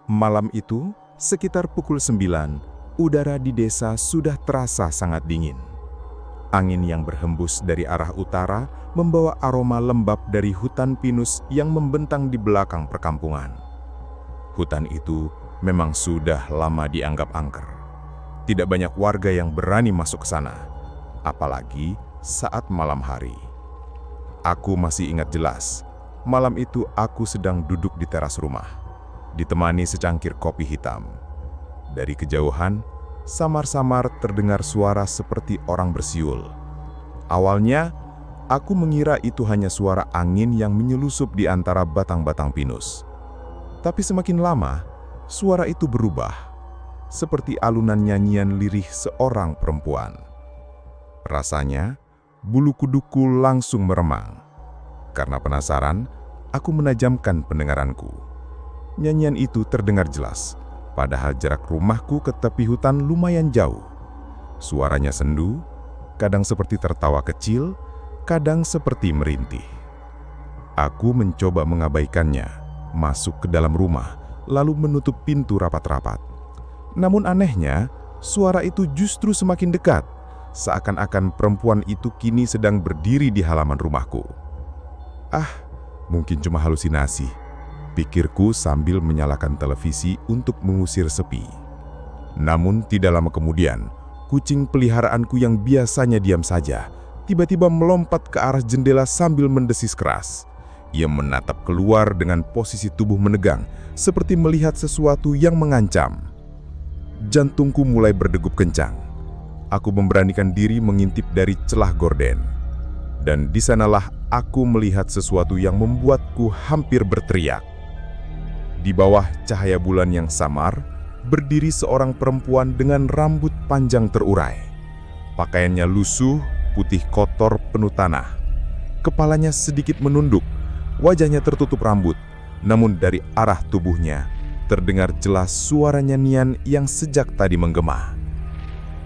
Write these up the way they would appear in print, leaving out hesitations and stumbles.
Malam itu, sekitar pukul 9, udara di desa sudah terasa sangat dingin. Angin yang berhembus dari arah utara membawa aroma lembab dari hutan pinus yang membentang di belakang perkampungan. Hutan itu memang sudah lama dianggap angker. Tidak banyak warga yang berani masuk ke sana, apalagi saat malam hari. Aku masih ingat jelas, malam itu aku sedang duduk di teras rumah, ditemani secangkir kopi hitam. Dari kejauhan, samar-samar terdengar suara seperti orang bersiul. Awalnya, aku mengira itu hanya suara angin yang menyelusup di antara batang-batang pinus. Tapi semakin lama, suara itu berubah, seperti alunan nyanyian lirih seorang perempuan. Rasanya, bulu kuduku langsung meremang. Karena penasaran, aku menajamkan pendengaranku. Nyanyian itu terdengar jelas, padahal jarak rumahku ke tepi hutan lumayan jauh. Suaranya sendu, kadang seperti tertawa kecil, kadang seperti merintih. Aku mencoba mengabaikannya, masuk ke dalam rumah, lalu menutup pintu rapat-rapat. Namun anehnya, suara itu justru semakin dekat, seakan-akan perempuan itu kini sedang berdiri di halaman rumahku. Mungkin cuma halusinasi, pikirku sambil menyalakan televisi untuk mengusir sepi. Namun tidak lama kemudian, kucing peliharaanku yang biasanya diam saja, tiba-tiba melompat ke arah jendela sambil mendesis keras. Ia menatap keluar dengan posisi tubuh menegang, seperti melihat sesuatu yang mengancam. Jantungku mulai berdegup kencang. Aku memberanikan diri mengintip dari celah gorden. Dan di sanalah aku melihat sesuatu yang membuatku hampir berteriak. Di bawah cahaya bulan yang samar, berdiri seorang perempuan dengan rambut panjang terurai. Pakaiannya lusuh, putih kotor penuh tanah. Kepalanya sedikit menunduk, wajahnya tertutup rambut, namun dari arah tubuhnya terdengar jelas suara nyanyian yang sejak tadi menggema.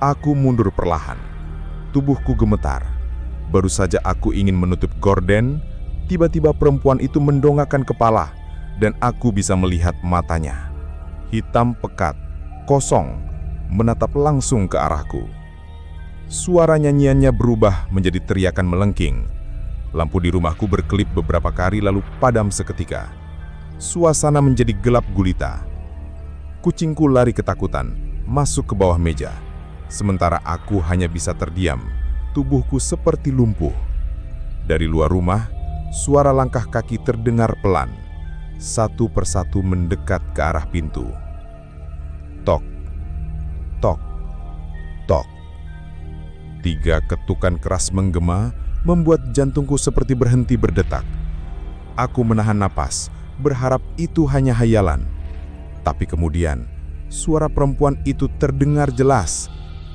Aku mundur perlahan, tubuhku gemetar. Baru saja aku ingin menutup gorden, tiba-tiba perempuan itu mendongakkan kepala, dan aku bisa melihat matanya. Hitam pekat, kosong, menatap langsung ke arahku. Suara nyanyiannya berubah menjadi teriakan melengking. Lampu di rumahku berkelip beberapa kali lalu padam seketika. Suasana menjadi gelap gulita. Kucingku lari ketakutan, masuk ke bawah meja. Sementara aku hanya bisa terdiam, tubuhku seperti lumpuh. Dari luar rumah, suara langkah kaki terdengar pelan. Satu persatu mendekat ke arah pintu. Tok, tok, tok. 3 ketukan keras menggema, membuat jantungku seperti berhenti berdetak. Aku menahan napas, berharap itu hanya hayalan. Tapi kemudian, suara perempuan itu terdengar jelas,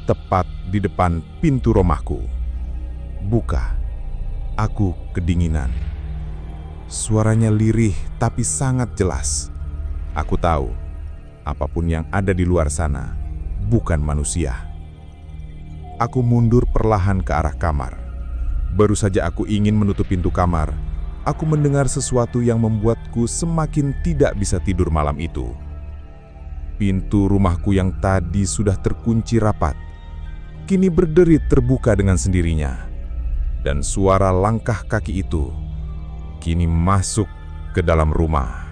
tepat di depan pintu rumahku. Buka. Aku kedinginan. Suaranya lirih tapi sangat jelas. Aku tahu, apapun yang ada di luar sana bukan manusia. Aku mundur perlahan ke arah kamar. Baru saja aku ingin menutup pintu kamar, aku mendengar sesuatu yang membuatku semakin tidak bisa tidur malam itu. Pintu rumahku yang tadi sudah terkunci rapat, kini berderit terbuka dengan sendirinya. Dan suara langkah kaki itu kini masuk ke dalam rumah.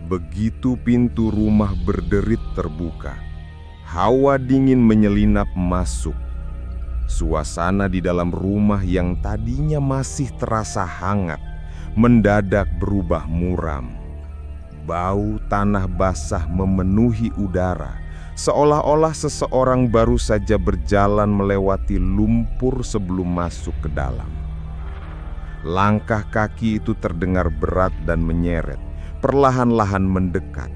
Begitu pintu rumah berderit terbuka, hawa dingin menyelinap masuk. Suasana di dalam rumah yang tadinya masih terasa hangat, mendadak berubah muram. Bau tanah basah memenuhi udara, seolah-olah seseorang baru saja berjalan melewati lumpur sebelum masuk ke dalam. Langkah kaki itu terdengar berat dan menyeret, perlahan-lahan mendekat.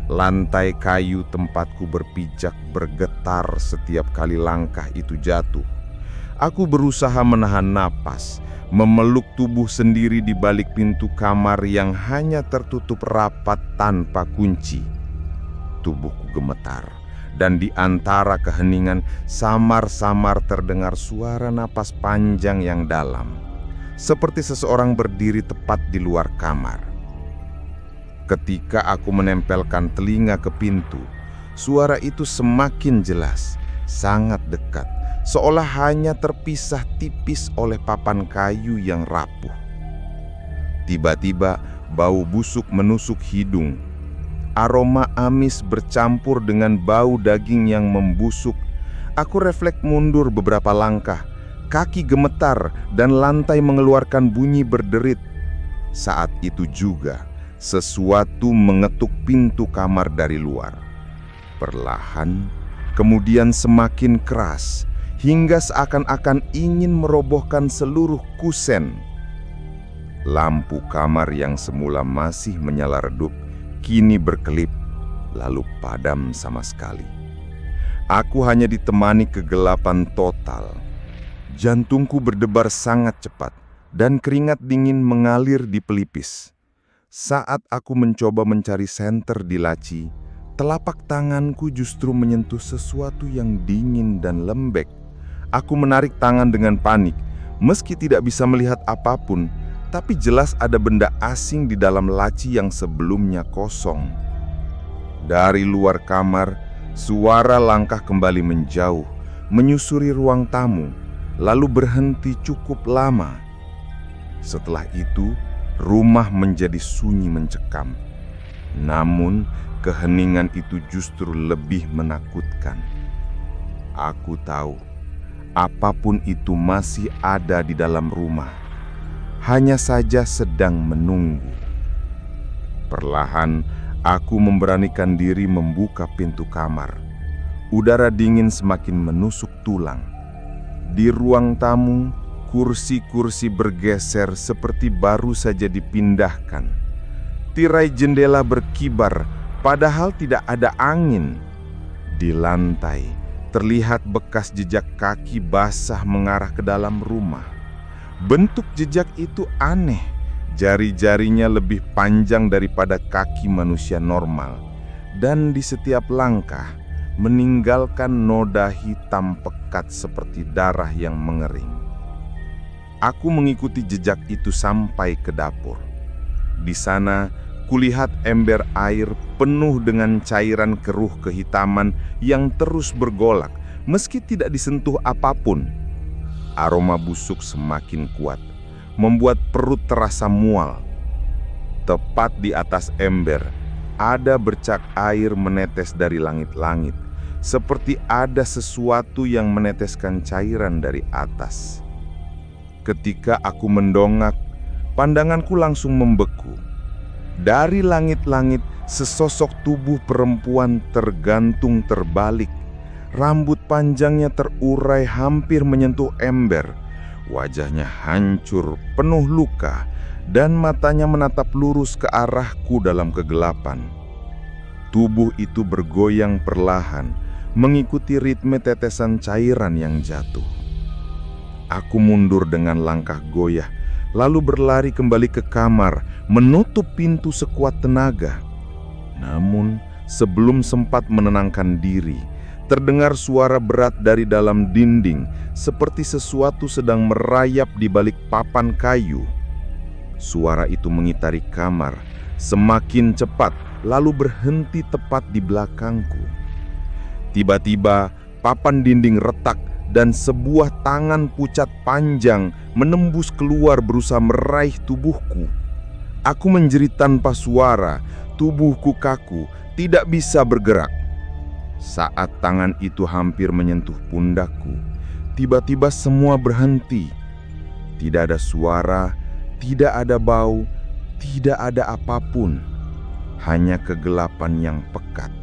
Lantai kayu tempatku berpijak bergetar setiap kali langkah itu jatuh. Aku berusaha menahan napas, memeluk tubuh sendiri di balik pintu kamar yang hanya tertutup rapat tanpa kunci. Tubuhku gemetar, dan di antara keheningan samar-samar terdengar suara napas panjang yang dalam, seperti seseorang berdiri tepat di luar kamar. Ketika aku menempelkan telinga ke pintu, suara itu semakin jelas, sangat dekat, seolah hanya terpisah tipis oleh papan kayu yang rapuh. Tiba-tiba bau busuk menusuk hidung. Aroma amis bercampur dengan bau daging yang membusuk. Aku refleks mundur beberapa langkah, kaki gemetar dan lantai mengeluarkan bunyi berderit. Saat itu juga sesuatu mengetuk pintu kamar dari luar. Perlahan, kemudian semakin keras, hingga seakan-akan ingin merobohkan seluruh kusen. Lampu kamar yang semula masih menyala redup, kini berkelip, lalu padam sama sekali. Aku hanya ditemani kegelapan total. Jantungku berdebar sangat cepat, dan keringat dingin mengalir di pelipis. Saat aku mencoba mencari senter di laci, telapak tanganku justru menyentuh sesuatu yang dingin dan lembek. Aku menarik tangan dengan panik, meski tidak bisa melihat apapun, tapi jelas ada benda asing di dalam laci yang sebelumnya kosong. Dari luar kamar, suara langkah kembali menjauh, menyusuri ruang tamu, lalu berhenti cukup lama. Setelah itu, rumah menjadi sunyi mencekam. Namun, keheningan itu justru lebih menakutkan. Aku tahu, apapun itu masih ada di dalam rumah, hanya saja sedang menunggu. Perlahan, aku memberanikan diri membuka pintu kamar. Udara dingin semakin menusuk tulang. Di ruang tamu, kursi-kursi bergeser seperti baru saja dipindahkan. Tirai jendela berkibar, padahal tidak ada angin. Di lantai, terlihat bekas jejak kaki basah mengarah ke dalam rumah. Bentuk jejak itu aneh. Jari-jarinya lebih panjang daripada kaki manusia normal. Dan di setiap langkah, meninggalkan noda hitam pekat seperti darah yang mengering. Aku mengikuti jejak itu sampai ke dapur. Di sana, kulihat ember air penuh dengan cairan keruh kehitaman yang terus bergolak, meski tidak disentuh apapun. Aroma busuk semakin kuat, membuat perut terasa mual. Tepat di atas ember, ada bercak air menetes dari langit-langit, seperti ada sesuatu yang meneteskan cairan dari atas. Ketika aku mendongak, pandanganku langsung membeku. Dari langit-langit, sesosok tubuh perempuan tergantung terbalik. Rambut panjangnya terurai hampir menyentuh ember. Wajahnya hancur, penuh luka, dan matanya menatap lurus ke arahku dalam kegelapan. Tubuh itu bergoyang perlahan, mengikuti ritme tetesan cairan yang jatuh. Aku mundur dengan langkah goyah, lalu berlari kembali ke kamar, menutup pintu sekuat tenaga. Namun, sebelum sempat menenangkan diri, terdengar suara berat dari dalam dinding, seperti sesuatu sedang merayap di balik papan kayu. Suara itu mengitari kamar, semakin cepat, lalu berhenti tepat di belakangku. Tiba-tiba, papan dinding retak, dan sebuah tangan pucat panjang menembus keluar berusaha meraih tubuhku. Aku menjerit tanpa suara, tubuhku kaku, tidak bisa bergerak. Saat tangan itu hampir menyentuh pundakku, tiba-tiba semua berhenti. Tidak ada suara, tidak ada bau, tidak ada apapun, hanya kegelapan yang pekat.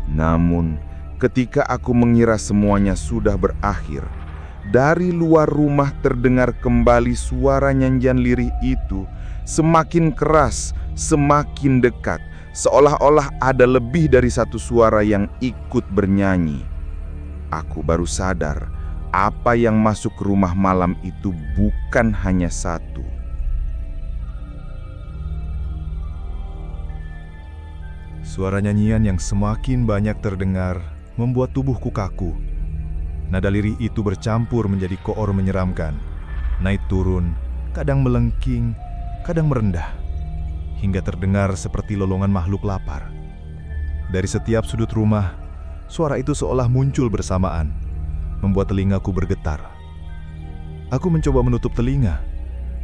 Namun, ketika aku mengira semuanya sudah berakhir, dari luar rumah terdengar kembali suara nyanyian lirih itu, semakin keras, semakin dekat, seolah-olah ada lebih dari satu suara yang ikut bernyanyi. Aku baru sadar, apa yang masuk ke rumah malam itu bukan hanya satu. Suara nyanyian yang semakin banyak terdengar membuat tubuhku kaku. Nada lirih itu bercampur menjadi koor menyeramkan. Naik turun, kadang melengking, kadang merendah. hingga terdengar seperti lolongan makhluk lapar. Dari setiap sudut rumah, suara itu seolah muncul bersamaan, membuat telingaku bergetar. Aku mencoba menutup telinga,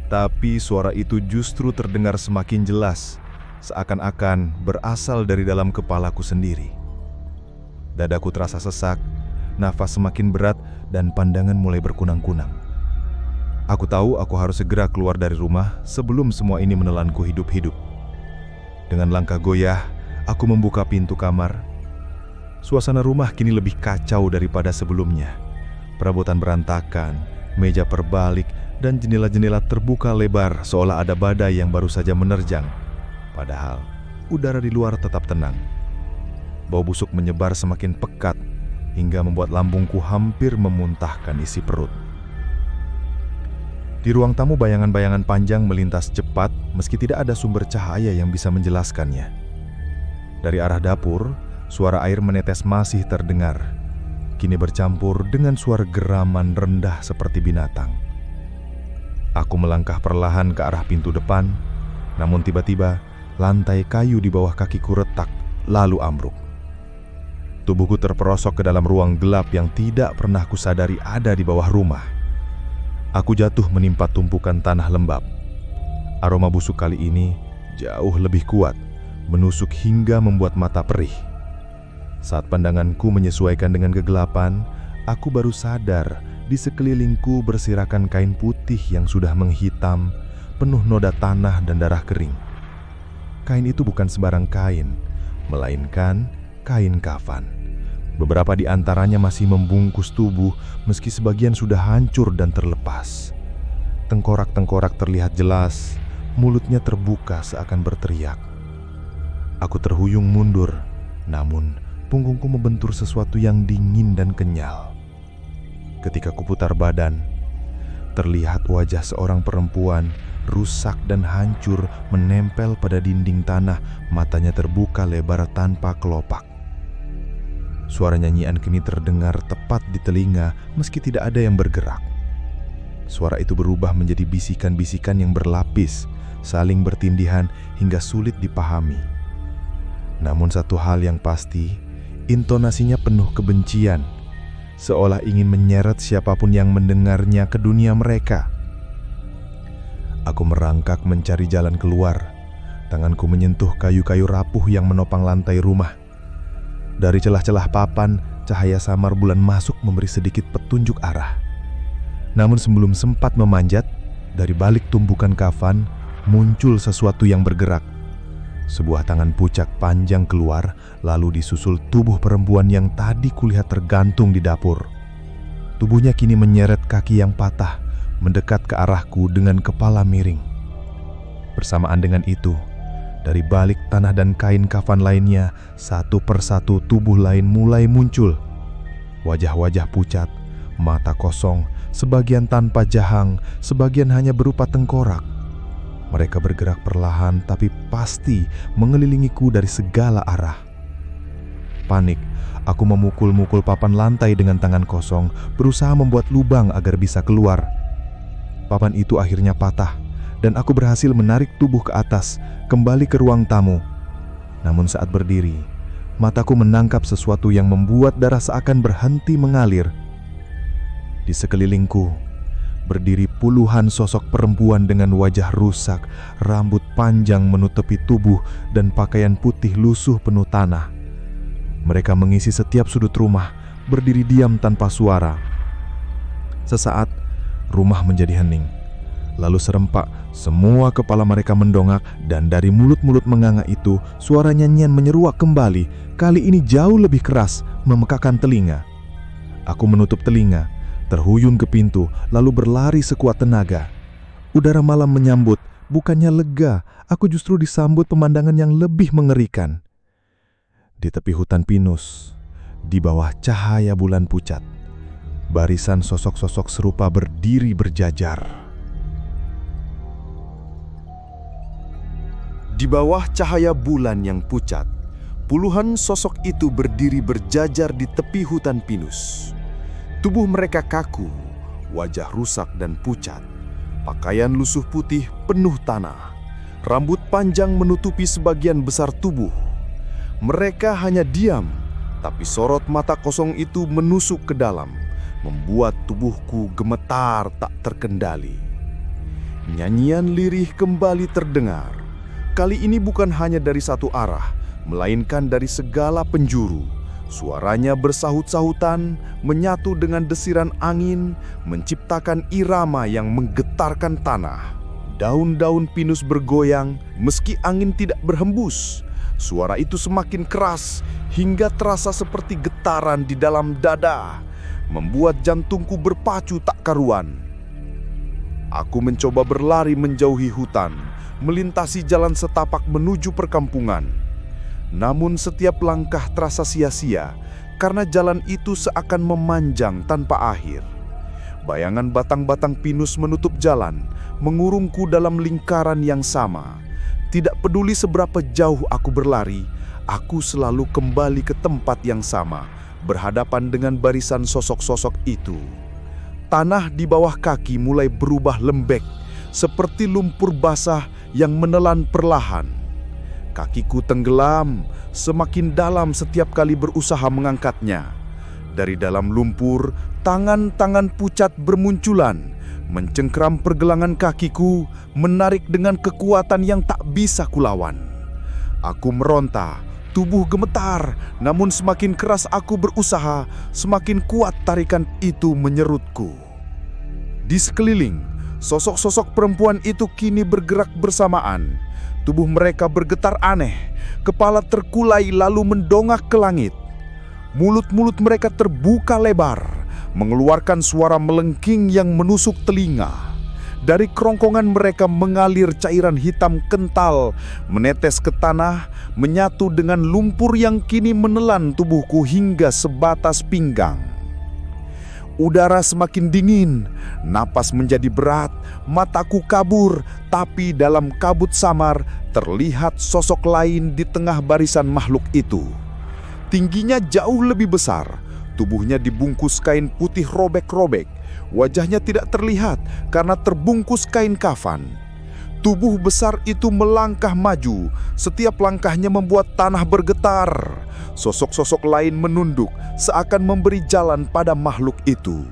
tapi suara itu justru terdengar semakin jelas, seakan-akan berasal dari dalam kepalaku sendiri. Dadaku terasa sesak, nafas semakin berat, dan pandangan mulai berkunang-kunang. Aku tahu aku harus segera keluar dari rumah sebelum semua ini menelanku hidup-hidup. Dengan langkah goyah, aku membuka pintu kamar. Suasana rumah kini lebih kacau daripada sebelumnya. Perabotan berantakan, meja terbalik, dan jendela-jendela terbuka lebar seolah ada badai yang baru saja menerjang. Padahal, udara di luar tetap tenang. Bau busuk menyebar semakin pekat hingga membuat lambungku hampir memuntahkan isi perut. Di ruang tamu bayangan-bayangan panjang melintas cepat meski tidak ada sumber cahaya yang bisa menjelaskannya. Dari arah dapur, suara air menetes masih terdengar, kini bercampur dengan suara geraman rendah seperti binatang. Aku melangkah perlahan ke arah pintu depan, namun tiba-tiba lantai kayu di bawah kakiku retak, lalu ambruk. Tubuhku terperosok ke dalam ruang gelap yang tidak pernah kusadari ada di bawah rumah. Aku jatuh menimpa tumpukan tanah lembab. Aroma busuk kali ini jauh lebih kuat, menusuk hingga membuat mata perih. Saat pandanganku menyesuaikan dengan kegelapan, aku baru sadar di sekelilingku bersirakan kain putih yang sudah menghitam, penuh noda tanah dan darah kering. Kain itu bukan sembarang kain, melainkan kain kafan. Beberapa di antaranya masih membungkus tubuh meski sebagian sudah hancur dan terlepas. Tengkorak-tengkorak terlihat jelas, mulutnya terbuka seakan berteriak. Aku terhuyung mundur, namun punggungku membentur sesuatu yang dingin dan kenyal. Ketika kuputar badan, terlihat wajah seorang perempuan rusak dan hancur menempel pada dinding tanah, matanya terbuka lebar tanpa kelopak. Suara nyanyian kini terdengar tepat di telinga meski tidak ada yang bergerak. Suara itu berubah menjadi bisikan-bisikan yang berlapis, saling bertindihan hingga sulit dipahami. Namun satu hal yang pasti, intonasinya penuh kebencian, seolah ingin menyeret siapapun yang mendengarnya ke dunia mereka. Aku merangkak mencari jalan keluar. Tanganku menyentuh kayu-kayu rapuh yang menopang lantai rumah. Dari celah-celah papan, cahaya samar bulan masuk memberi sedikit petunjuk arah. Namun sebelum sempat memanjat, dari balik tumpukan kafan muncul sesuatu yang bergerak. Sebuah tangan pucak panjang keluar, lalu disusul tubuh perempuan yang tadi kulihat tergantung di dapur. Tubuhnya kini menyeret kaki yang patah, mendekat ke arahku dengan kepala miring. Bersamaan dengan itu, dari balik tanah dan kain kafan lainnya, satu persatu tubuh lain mulai muncul. Wajah-wajah pucat, mata kosong, sebagian tanpa jahang, sebagian hanya berupa tengkorak. Mereka bergerak perlahan tapi pasti mengelilingiku dari segala arah. Panik, aku memukul-mukul papan lantai dengan tangan kosong, berusaha membuat lubang agar bisa keluar. Papan itu akhirnya patah, dan aku berhasil menarik tubuh ke atas, kembali ke ruang tamu. Namun saat berdiri, mataku menangkap sesuatu yang membuat darah seakan berhenti mengalir. Di sekelilingku, berdiri puluhan sosok perempuan dengan wajah rusak, rambut panjang menutupi tubuh, dan pakaian putih lusuh penuh tanah. Mereka mengisi setiap sudut rumah, berdiri diam tanpa suara. Sesaat, rumah menjadi hening. Lalu serempak, semua kepala mereka mendongak, dan dari mulut-mulut menganga itu, suara nyanyian menyeruak kembali, kali ini jauh lebih keras, memekakan telinga. Aku menutup telinga, terhuyung ke pintu, lalu berlari sekuat tenaga. Udara malam menyambut, bukannya lega, aku justru disambut pemandangan yang lebih mengerikan. Di tepi hutan pinus, di bawah cahaya bulan pucat, barisan sosok-sosok serupa berdiri berjajar. Di bawah cahaya bulan yang pucat, puluhan sosok itu berdiri berjajar di tepi hutan pinus. Tubuh mereka kaku, wajah rusak dan pucat, pakaian lusuh putih penuh tanah. Rambut panjang menutupi sebagian besar tubuh. Mereka hanya diam, tapi sorot mata kosong itu menusuk ke dalam, membuat tubuhku gemetar tak terkendali. Nyanyian lirih kembali terdengar. Kali ini bukan hanya dari satu arah, melainkan dari segala penjuru. Suaranya bersahut-sahutan, menyatu dengan desiran angin, menciptakan irama yang menggetarkan tanah. Daun-daun pinus bergoyang meski angin tidak berhembus. Suara itu semakin keras hingga terasa seperti getaran di dalam dada, membuat jantungku berpacu tak karuan. Aku mencoba berlari menjauhi hutan, melintasi jalan setapak menuju perkampungan. Namun setiap langkah terasa sia-sia karena jalan itu seakan memanjang tanpa akhir. Bayangan batang-batang pinus menutup jalan, mengurungku dalam lingkaran yang sama. Tidak peduli seberapa jauh aku berlari, aku selalu kembali ke tempat yang sama, berhadapan dengan barisan sosok-sosok itu. Tanah di bawah kaki mulai berubah lembek, seperti lumpur basah yang menelan perlahan. Kakiku tenggelam, semakin dalam setiap kali berusaha mengangkatnya. Dari dalam lumpur, tangan-tangan pucat bermunculan, mencengkram pergelangan kakiku, menarik dengan kekuatan yang tak bisa kulawan. Aku meronta, tubuh gemetar, namun semakin keras aku berusaha, semakin kuat tarikan itu menyerutku. Di sekeliling, sosok-sosok perempuan itu kini bergerak bersamaan. Tubuh mereka bergetar aneh, kepala terkulai lalu mendongak ke langit. Mulut-mulut mereka terbuka lebar, mengeluarkan suara melengking yang menusuk telinga. Dari kerongkongan mereka mengalir cairan hitam kental, menetes ke tanah, menyatu dengan lumpur yang kini menelan tubuhku hingga sebatas pinggang. Udara semakin dingin, napas menjadi berat, mataku kabur, tapi dalam kabut samar terlihat sosok lain di tengah barisan makhluk itu. Tingginya jauh lebih besar, tubuhnya dibungkus kain putih robek-robek, wajahnya tidak terlihat karena terbungkus kain kafan. Tubuh besar itu melangkah maju, setiap langkahnya membuat tanah bergetar. Sosok-sosok lain menunduk, seakan memberi jalan pada makhluk itu.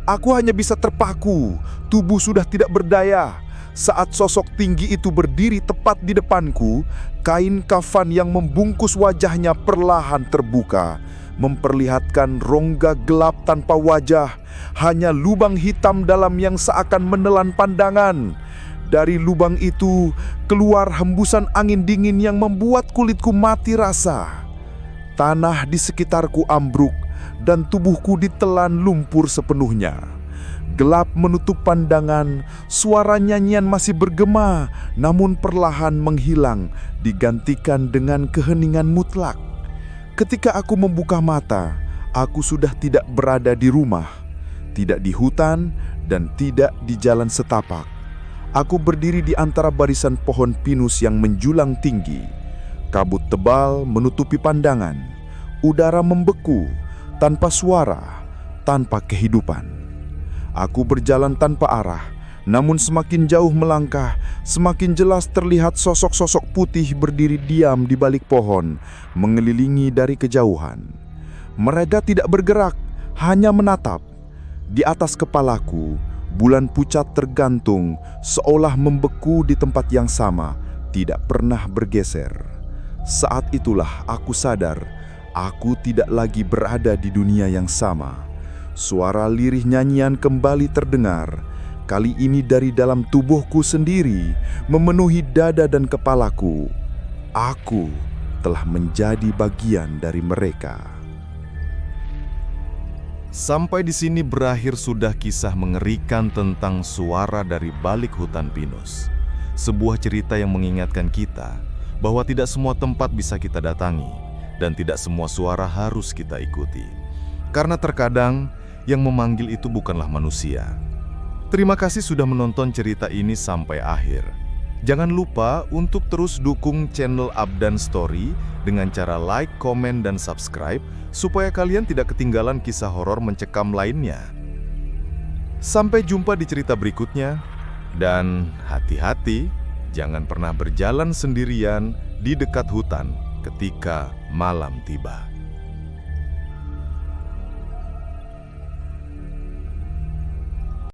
Aku hanya bisa terpaku, tubuh sudah tidak berdaya. Saat sosok tinggi itu berdiri tepat di depanku, kain kafan yang membungkus wajahnya perlahan terbuka, memperlihatkan rongga gelap tanpa wajah, hanya lubang hitam dalam yang seakan menelan pandangan. Dari lubang itu keluar hembusan angin dingin yang membuat kulitku mati rasa. Tanah di sekitarku ambruk dan tubuhku ditelan lumpur sepenuhnya. Gelap menutup pandangan, suara nyanyian masih bergema, namun perlahan menghilang, digantikan dengan keheningan mutlak. Ketika aku membuka mata, aku sudah tidak berada di rumah, tidak di hutan, dan tidak di jalan setapak. Aku berdiri di antara barisan pohon pinus yang menjulang tinggi. Kabut tebal menutupi pandangan. Udara membeku, tanpa suara, tanpa kehidupan. Aku berjalan tanpa arah, namun semakin jauh melangkah, semakin jelas terlihat sosok-sosok putih berdiri diam di balik pohon, mengelilingi dari kejauhan. Mereka tidak bergerak, hanya menatap. Di atas kepalaku, bulan pucat tergantung, seolah membeku di tempat yang sama, tidak pernah bergeser. Saat itulah aku sadar, aku tidak lagi berada di dunia yang sama. Suara lirih nyanyian kembali terdengar, kali ini dari dalam tubuhku sendiri, memenuhi dada dan kepalaku. Aku telah menjadi bagian dari mereka. Sampai di sini berakhir sudah kisah mengerikan tentang suara dari balik hutan pinus. Sebuah cerita yang mengingatkan kita bahwa tidak semua tempat bisa kita datangi dan tidak semua suara harus kita ikuti. Karena terkadang yang memanggil itu bukanlah manusia. Terima kasih sudah menonton cerita ini sampai akhir. Jangan lupa untuk terus dukung channel Abdan Story dengan cara like, komen, dan subscribe supaya kalian tidak ketinggalan kisah horor mencekam lainnya. Sampai jumpa di cerita berikutnya, dan hati-hati Jangan pernah berjalan sendirian di dekat hutan ketika malam tiba.